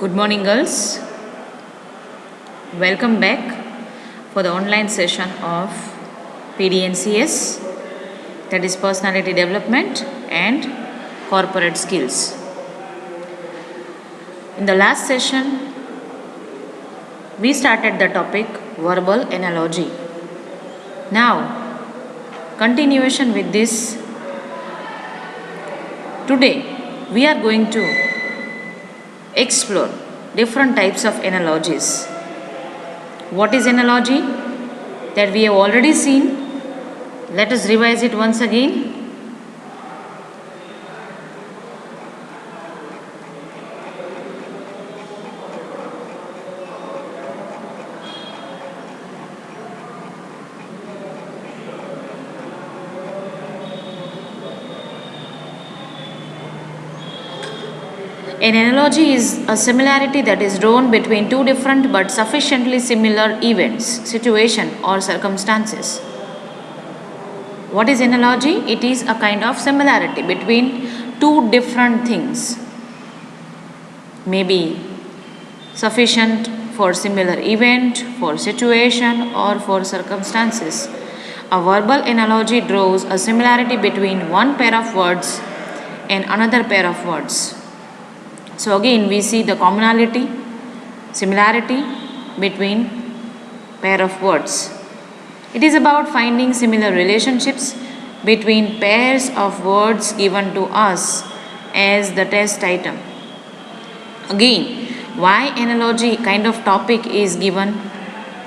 Good morning, girls. Welcome back for the online session of PDNCS, that is Personality Development and Corporate Skills. In the last session, we started the topic verbal analogy. Now, continuation with this, today we are going to explore different types of analogies. What is analogy? That we have already seen. Let us revise it once again. An analogy is a similarity that is drawn between two different but sufficiently similar events, situation, or circumstances. What is analogy? It is a kind of similarity between two different things. Maybe sufficient for similar event, for situation, or for circumstances. A verbal analogy draws a similarity between one pair of words and another pair of words. So again we see the commonality, similarity between pair of words. It is about finding similar relationships between pairs of words given to us as the test item. Again, why analogy kind of topic is given?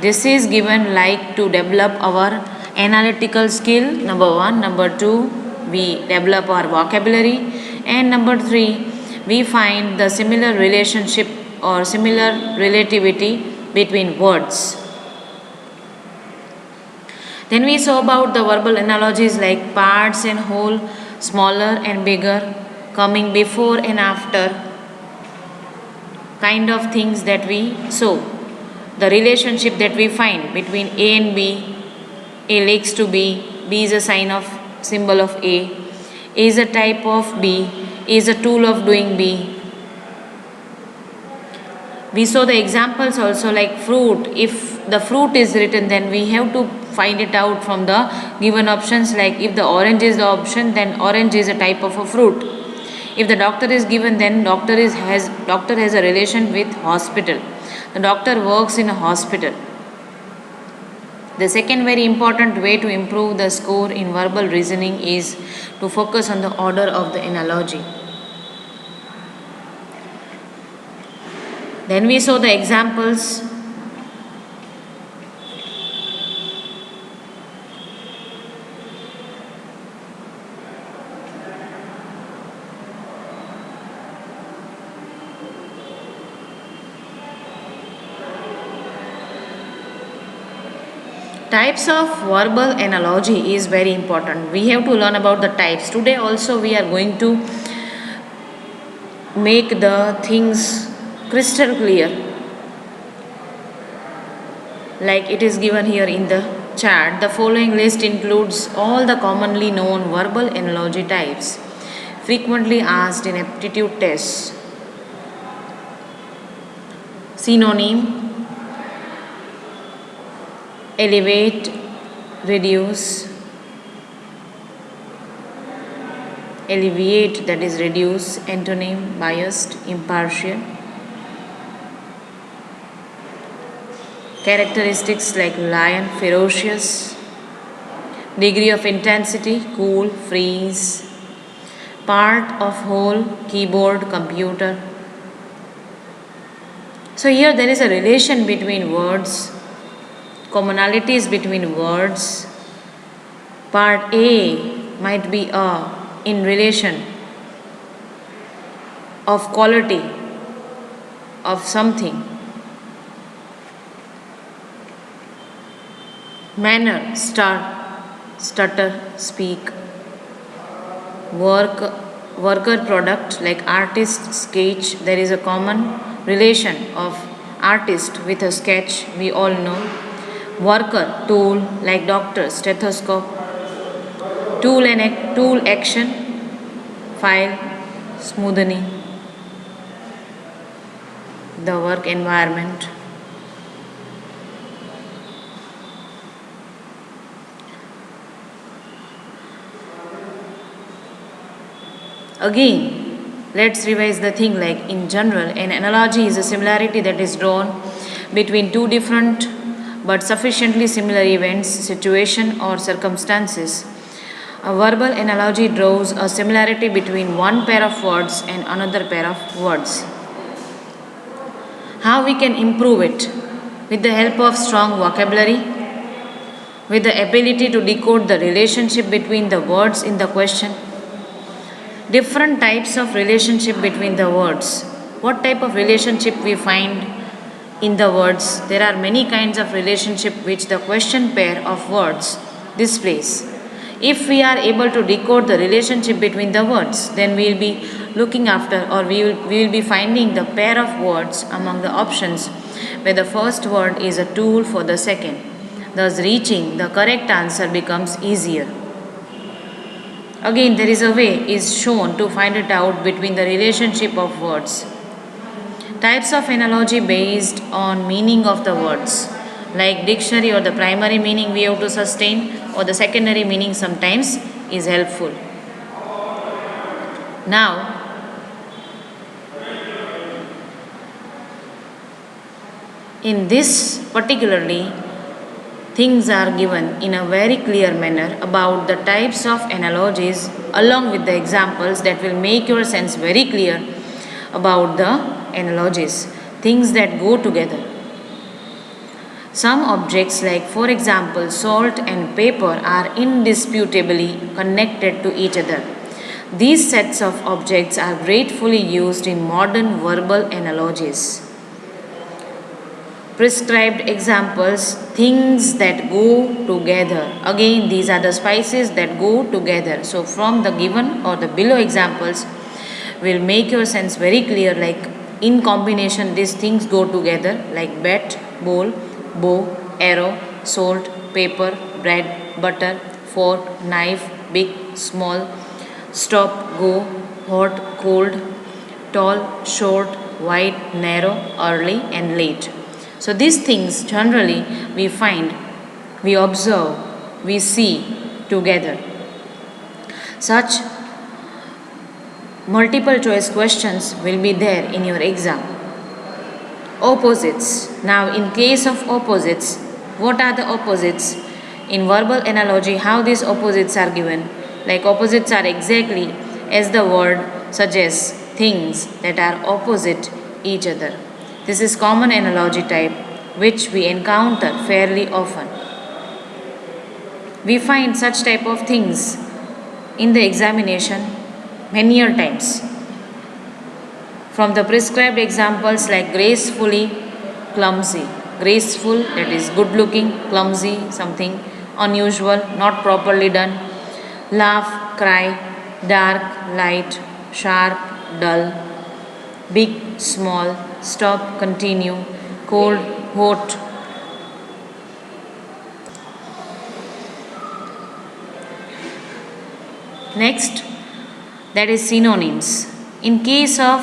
This is given like to develop our analytical skill, number 1. Number 2, we develop our vocabulary. And number 3, we find the similar relationship or similar relativity between words. Then we saw about the verbal analogies like parts and whole, smaller and bigger, coming before and after, kind of things that we saw. The relationship that we find between A and B, A leads to B, B is a sign of symbol of A is a type of B, is a tool of doing B. We saw the examples also like fruit. If the fruit is written, then we have to find it out from the given options. Like if the orange is the option, then orange is a type of a fruit. If the doctor is given, then doctor has a relation with hospital. The doctor works in a hospital. The second very important way to improve the score in verbal reasoning is to focus on the order of the analogy. Then we saw the examples. Types of verbal analogy is very important. We have to learn about the types. Today also we are going to make the things crystal clear. Like it is given here in the chart. The following list includes all the commonly known verbal analogy types frequently asked in aptitude tests. Synonym: elevate, reduce, alleviate, that is reduce. Antonym: biased, impartial. Characteristics like lion, ferocious. Degree of intensity: cool, freeze. Part of whole: keyboard, computer. So here there is a relation between words, commonalities between words. Part A might be in relation of quality of something. Manner: start, stutter, speak. Worker, product like artist, sketch. There is a common relation of artist with a sketch, we all know. Worker, tool like doctor, stethoscope. Tool action, file, smoothing. the work environment. Again, let's revise the thing like in general, an analogy is a similarity that is drawn between two different but sufficiently similar events, situation, or circumstances. A verbal analogy draws a similarity between one pair of words and another pair of words. How we can improve it? With the help of strong vocabulary, with the ability to decode the relationship between the words in the question, different types of relationship between the words. What type of relationship we find in the words? There are many kinds of relationship which the question pair of words displays. If we are able to decode the relationship between the words, then we will be looking after, or we will be finding the pair of words among the options where the first word is a tool for the second. Thus reaching the correct answer becomes easier. Again, there is a way is shown to find it out between the relationship of words. Types of analogy based on meaning of the words, like dictionary or the primary meaning we have to sustain, or the secondary meaning sometimes is helpful. Now, in this particularly, things are given in a very clear manner about the types of analogies along with the examples that will make your sense very clear about the analogies, things that go together. Some objects, like for example salt and paper, are indisputably connected to each other. These sets of objects are gratefully used in modern verbal analogies. Prescribed examples, things that go together. Again, these are the spices that go together. So, from the given or the below examples, will make your sense very clear, like in combination, these things go together, like bat, bowl, bow, arrow, salt, paper, bread, butter, fork, knife, big, small, stop, go, hot, cold, tall, short, wide, narrow, early, and late. So these things generally we find, we observe, we see together. Such multiple choice questions will be there in your exam. Opposites. Now, in case of opposites, what are the opposites? In verbal analogy, how these opposites are given? Like opposites are exactly as the word suggests, things that are opposite each other. This is common analogy type which we encounter fairly often. We find such type of things in the examination many times. From the prescribed examples like gracefully, clumsy. Graceful, that is good looking, clumsy, something unusual, not properly done. Laugh, cry, dark, light, sharp, dull, big, small, stop, continue, cold, hot. Next, that is synonyms. In case of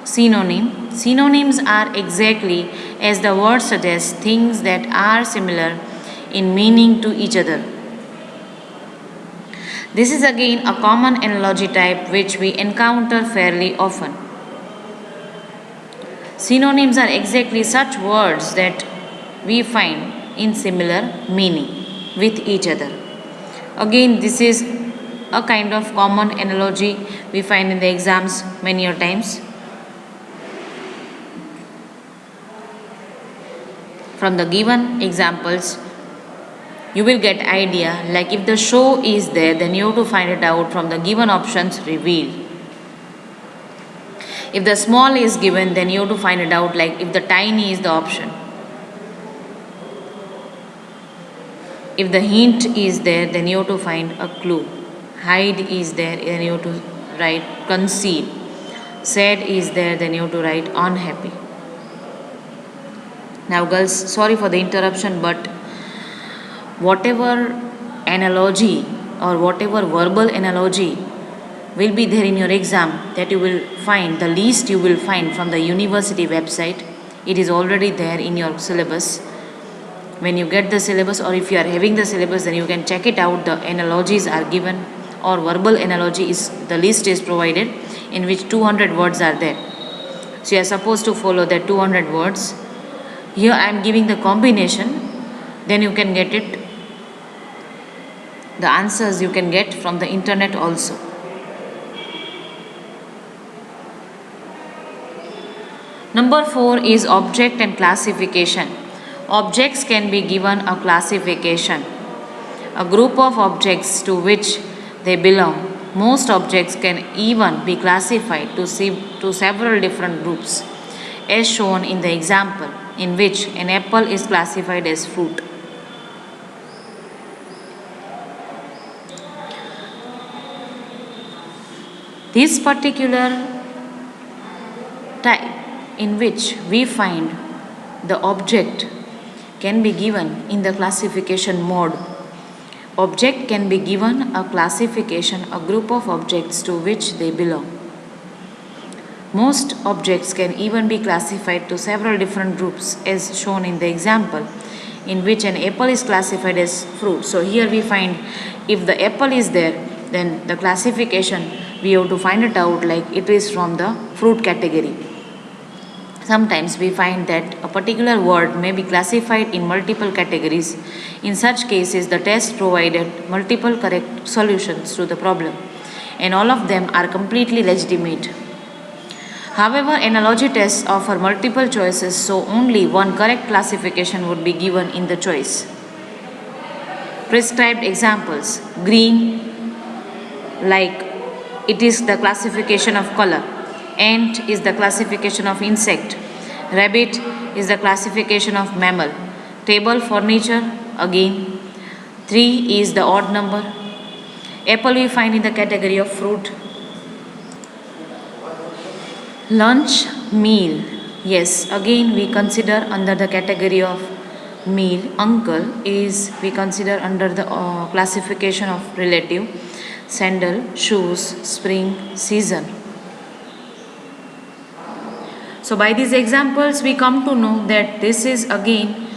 synonym, synonyms are exactly as the word suggests, things that are similar in meaning to each other. This is again a common analogy type which we encounter fairly often. Synonyms are exactly such words that we find in similar meaning with each other. Again, this is a kind of common analogy we find in the exams many times. From the given examples, you will get idea, like if the show is there, then you have to find it out from the given options revealed. If the small is given, then you have to find it out, like if the tiny is the option. If the hint is there, then you have to find a clue. Hide is there, then you have to write conceal. Sad is there, then you have to write unhappy. Now girls, sorry for the interruption, but whatever analogy or whatever verbal analogy will be there in your exam, that you will find, the least you will find from the university website, It is already there in your syllabus. When you get the syllabus, or if you are having the syllabus, then you can check it out. The analogies are given, or verbal analogy is the list is provided, in which 200 words are there. So you are supposed to follow that 200 words. Here I am giving the combination, then you can get it. The answers you can get from the internet also. Number 4 is object and classification. Objects can be given a classification. A group of objects to which they belong. Most objects can even be classified to several different groups, as shown in the example, in which an apple is classified as fruit. This particular type in which we find the object can be given in the classification mode. Object can be given a classification, a group of objects to which they belong. Most objects can even be classified to several different groups, as shown in the example, in which an apple is classified as fruit. So here we find if the apple is there, then the classification we have to find it out like it is from the fruit category. Sometimes we find that a particular word may be classified in multiple categories. In such cases, the test provided multiple correct solutions to the problem, and all of them are completely legitimate. However, analogy tests offer multiple choices, so only one correct classification would be given in the choice. Prescribed examples: green, like it is the classification of color. Ant is the classification of insect. Rabbit is the classification of mammal. Table, furniture, again. 3 is the odd number. Apple we find in the category of fruit. Lunch, meal. Yes, again we consider under the category of meal. Uncle is we consider under the classification of relative. Sandal, shoes, spring, season. So by these examples we come to know that this is again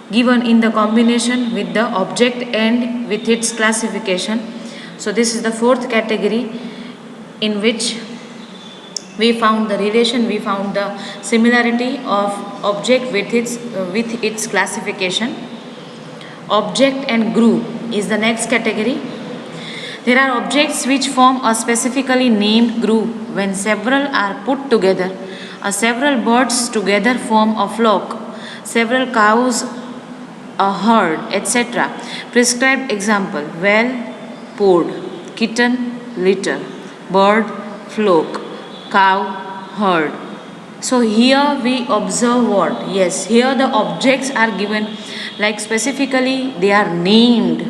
given in the combination with the object and with its classification. So this is the fourth category in which we found the relation, we found the similarity of object with its classification. Object and group is the next category. There are objects which form a specifically named group when several are put together. Several birds together form a flock, several cows a herd, etc. Prescribed example: well, poured, kitten, litter, bird, flock, cow, herd. So here we observe what? Yes, here the objects are given, like specifically they are named,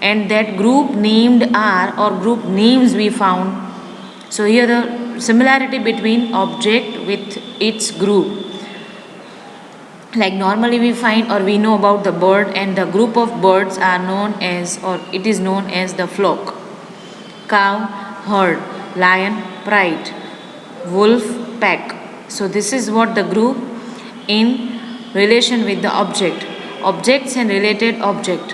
and that group named are, or group names we found. So here the similarity between object with its group. Like normally we find or we know about the bird, and the group of birds are known as, or it is known as the flock. Cow, herd, lion, pride, wolf, pack. So this is what the group in relation with the object. Objects and related object.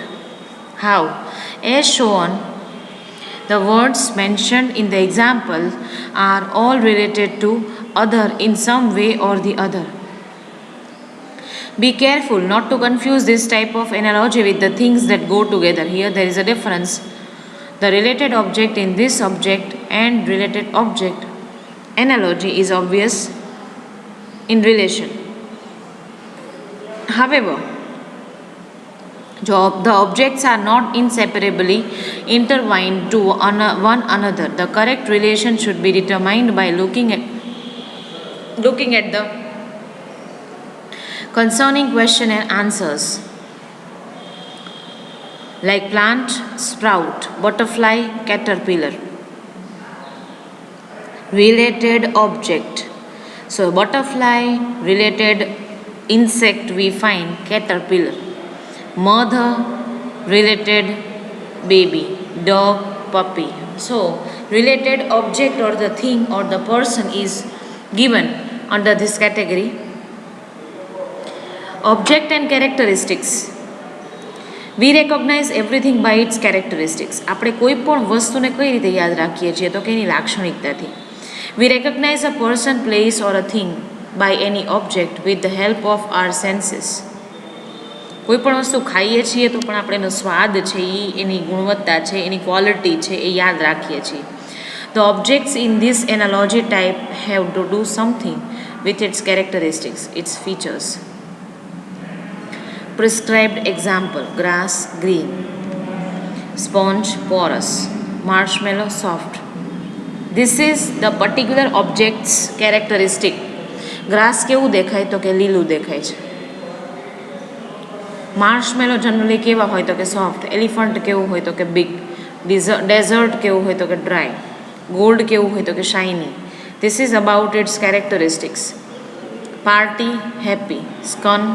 How? As shown, the words mentioned in the example are all related to other in some way or the other. Be careful not to confuse this type of analogy with the things that go together. Here there is a difference. The related object in this object and related object analogy is obvious in relation. However, the objects are not inseparably intertwined to one another. The correct relation should be determined by looking at the concerning question and answers, like plant, sprout, butterfly, caterpillar. Related object. So butterfly, related insect we find caterpillar. Mother, related baby. Dog, puppy. So related object or the thing or the person is given under this category. Object and characteristics. We recognize everything by its characteristics. આપણે કોઈ પણ વસ્તુને કઈ રીતે યાદ રાખીએ છીએ તો કે એની લાક્ષણિકતાથી. We recognize a person, place or a thing by any object with the help of our senses. કોઈ પણ વસ્તુ ખાઈએ છીએ તો પણ આપણે એનો સ્વાદ છે એ એની ગુણવત્તા છે એની ક્વોલિટી છે એ યાદ રાખીએ છીએ. The objects in this analogy type have to do something with its characteristics, its features. Prescribed example: grass green, sponge porous, marshmallow soft. This is the particular object's characteristic. Grass કેવું દેખાય તો કે લીલું દેખાય છે. માર્શમેલો જનરલી કેવા હોય તો કે સોફ્ટ. એલિફન્ટ કેવું હોય તો કે બિગ. ડેઝર્ટ કેવું હોય તો કે ડ્રાય. ગોલ્ડ કેવું હોય તો કે shiny. This is about its characteristics. Party happy, skunk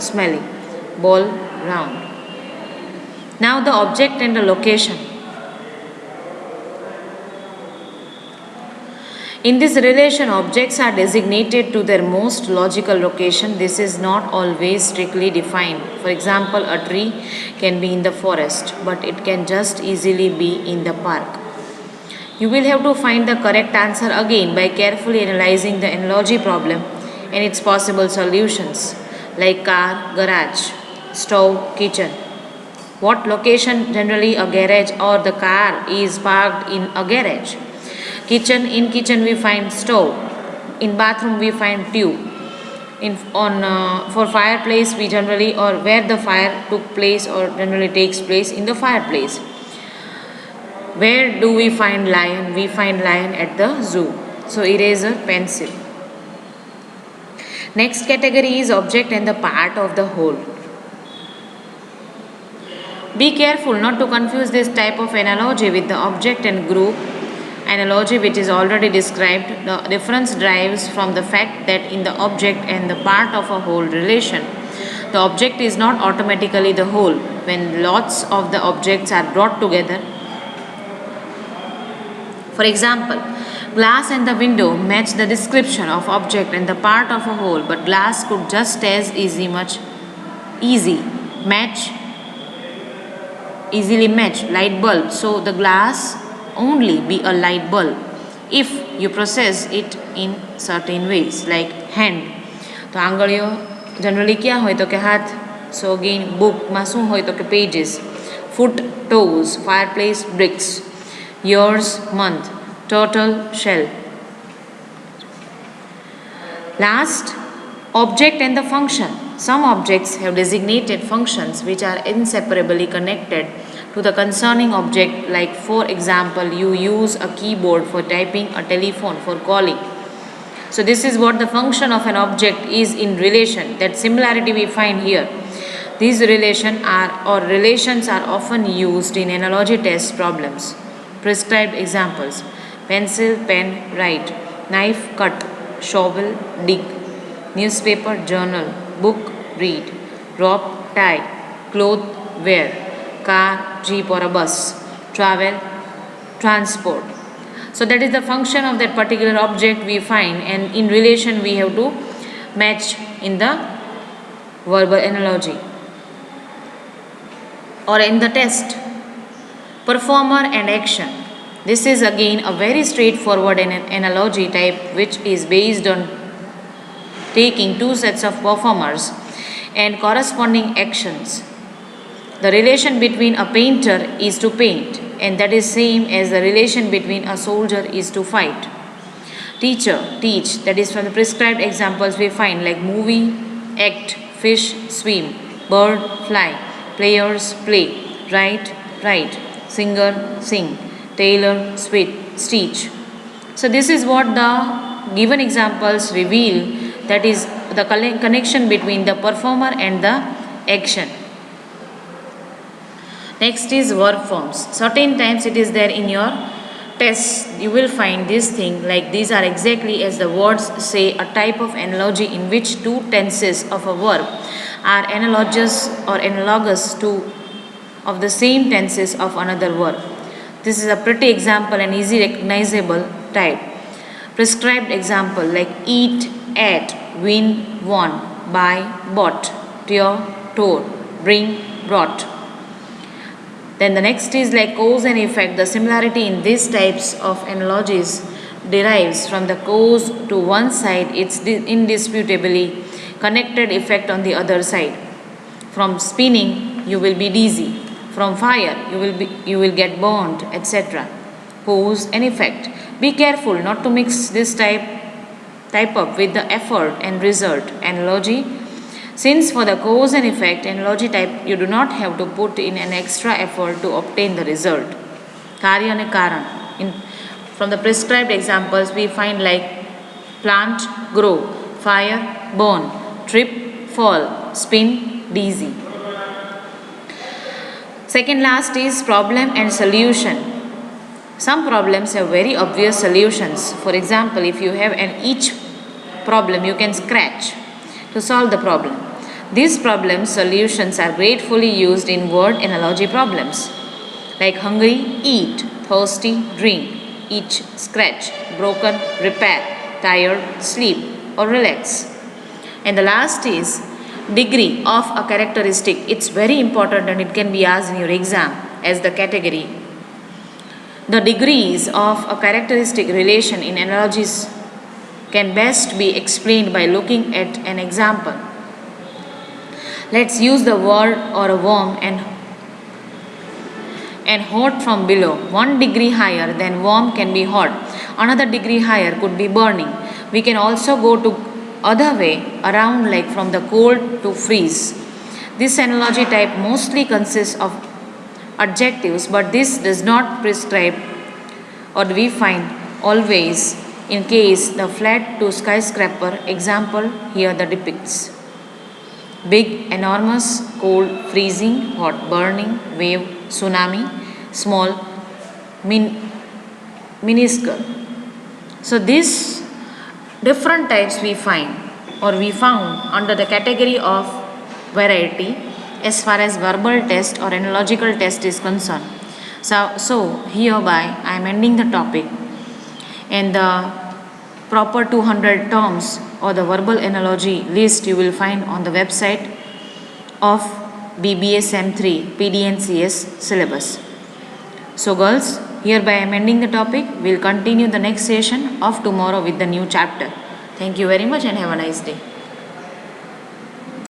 smelly, ball round. Now the object and the location. In this relation, objects are designated to their most logical location. This is not always strictly defined. For example, a tree can be in the forest, but it can just easily be in the park. You will have to find the correct answer again by carefully analyzing the analogy problem and its possible solutions, like car, garage, stove, kitchen. What location generally a garage or the car is parked in a garage? Kitchen, in kitchen we find stove. In bathroom we find tube. For fireplace we generally, or where the fire took place or generally takes place, in the fireplace. Where do we find lion? We find lion at the zoo. So eraser, pencil. Next category is object and the part of the whole. Be careful not to confuse this type of analogy with the object and group analogy which is already described. The difference derives from the fact that in the object and the part of a whole relation, the object is not automatically the whole. When lots of the objects are brought together, for example, glass and the window match the description of object and the part of a whole, but glass could just as easily match light bulb. So the glass only be a light bulb if you process it in certain ways, like hand. તો આંગળીઓ generally ક્યાં હોય તો કે હાથ. સો again બુકમાં શું હોય તો કે pages. Foot toes, ફાયરપ્લેસ bricks, years month, turtle shell. Last, object and the function. Some objects have designated functions which are inseparably connected to the concerning object, like for example you use a keyboard for typing, a telephone for calling. So this is what the function of an object is in relation. That similarity we find here. These relations are often used in analogy test problems. Prescribed examples: pencil, pen, write; knife, cut; shovel, dig; newspaper, journal; book, read; rope, tie; cloth, wear; car, jeep or a bus; travel, transport. So that is the function of that particular object we find, and in relation we have to match in the verbal analogy or in the test. Performer and action. This is again a very straightforward analogy type which is based on taking two sets of performers and corresponding actions. The relation between a painter is to paint, and that is same as the relation between a soldier is to fight. Teacher, teach, that is from the prescribed examples we find, like movie, act, fish, swim; bird, fly; players, play; write, write; singer, sing; tailor, stitch. So this is what the given examples reveal, that is the connection between the performer and the action. Next is verb forms. Certain times it is there in your tests, you will find this thing, like these are exactly as the words say, a type of analogy in which two tenses of a verb are analogous to of the same tenses of another verb. This is a pretty example and easy recognizable type. Prescribed example, like eat, at, win, won, buy, bought, tear, tore, bring, brought. Then the next is like cause and effect. The similarity in these types of analogies derives from the cause to one side, its indisputably connected effect on the other side. From spinning, you will be dizzy. From fire, you will get burned, etc. Cause and effect. Be careful not to mix this type up with the effort and result analogy, since for the cause and effect analogy type you do not have to put in an extra effort to obtain the result. Karya and karan. From the prescribed examples we find like plant, grow, fire, burn, trip, fall, spin, dizzy. Second last is problem and solution. Some problems have very obvious solutions. For example, if you have an each problem you can scratch to solve the problem. These problem solutions are gratefully used in word analogy problems like hungry, eat, thirsty, drink, each, scratch, broken, repair, tired, sleep or relax. And the last is degree of a characteristic. It's very important and it can be asked in your exam as the category. The degrees of a characteristic relation in analogies can best be explained by looking at an example. Let's use the word or a worm and hot from below. 1 degree higher than warm can be hot. Another degree higher could be burning. We can also go to other way around like from the cold to freeze. This analogy type mostly consists of adjectives, but this does not prescribe or we find always in case the flat to skyscraper example here the depicts. Big, enormous, cold, freezing, hot, burning, wave, tsunami, small, minuscule. So these different types we find or we found under the category of variety as far as verbal test or analogical test is concerned. So hereby I am ending the topic and the proper 200 terms or the verbal analogy list you will find on the website of BBS M3 PDNCS syllabus. So girls, hereby I am ending the topic. We will continue the next session of tomorrow with the new chapter. Thank you very much and have a nice day.